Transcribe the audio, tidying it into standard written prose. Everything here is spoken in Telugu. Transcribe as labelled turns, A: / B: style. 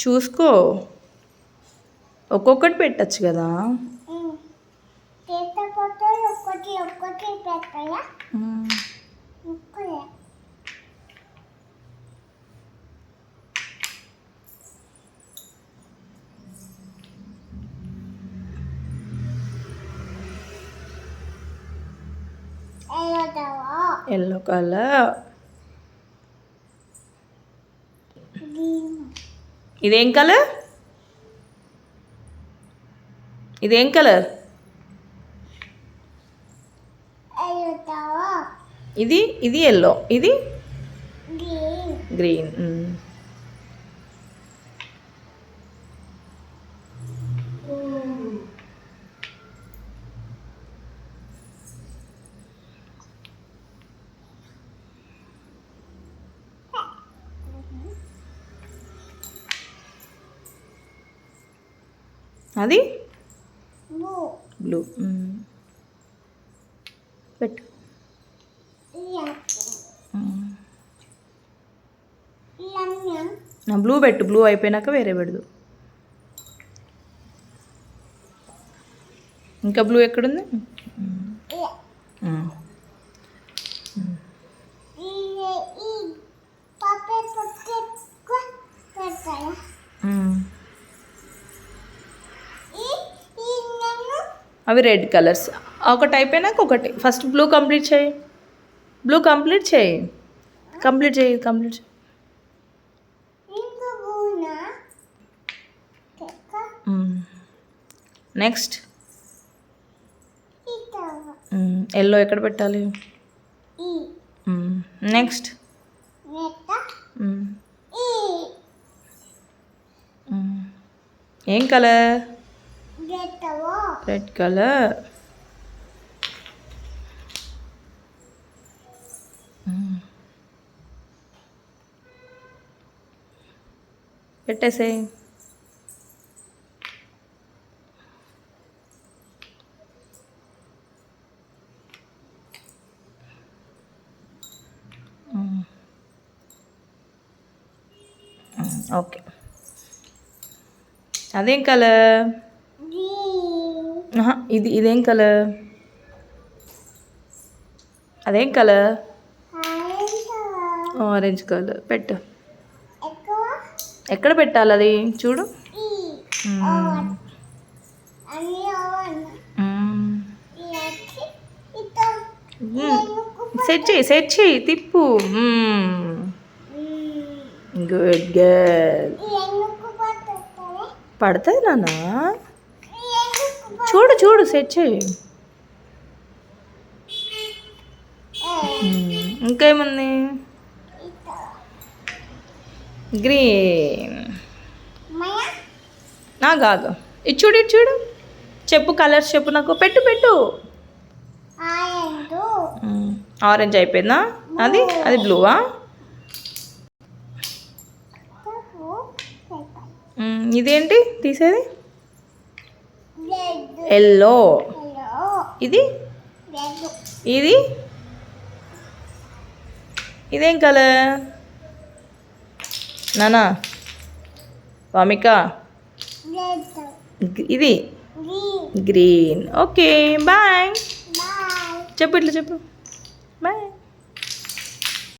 A: చూసుకో, ఒక్కొక్కటి పెట్టచ్చు కదా. Yellow colour. ఇదేం కలర్? ఇదేం కలర్? ఇది ఇది ఎల్లో, ఇది గ్రీన్. అది బ్లూ. పెట్టు. బ్లూ పెట్టు, బ్లూ అయిపోయినాక వేరే పెడదు. ఇంకా బ్లూ ఎక్కడుంది? అవి రెడ్ కలర్స్. ఒకటి అయిపోయినాక ఒకటి. ఫస్ట్ బ్లూ కంప్లీట్ చేయి, బ్లూ కంప్లీట్ చేయి, కంప్లీట్ చేయి, కంప్లీట్ చేయి. నెక్స్ట్ ఎల్లో ఎక్కడ పెట్టాలి? నెక్స్ట్ ఏం కలర్? Red colour. పెట్టేసే. ఓకే. అదేం కలర్? ఇది ఇదేం కలర్? అదేం కలర్? Orange colour. పెట్టు. ఎక్కడ పెట్టాలి అది చూడు. సెట్ చేయి, సెట్ చేయి, తిప్పు. Good girl. పడుతుంది నాన్న. చూడు చూడు, సెట్ చేయి. ఇంకేముంది? గ్రీన్. కాదు, ఇది చూడు, ఇది చూడు. చెప్పు కలర్స్ చెప్పు నాకు. పెట్టు పెట్టు. ఆరెంజ్ అయిపోయిందా? అది అది బ్లూవా? ఇదేంటి తీసేది? ఎల్లో. ఇది ఇది ఇదేం కలర్ నానా? వామిక ఇది గ్రీన్. ఓకే బాయ్ చెప్పు, ఇట్లా చెప్పు బాయ్.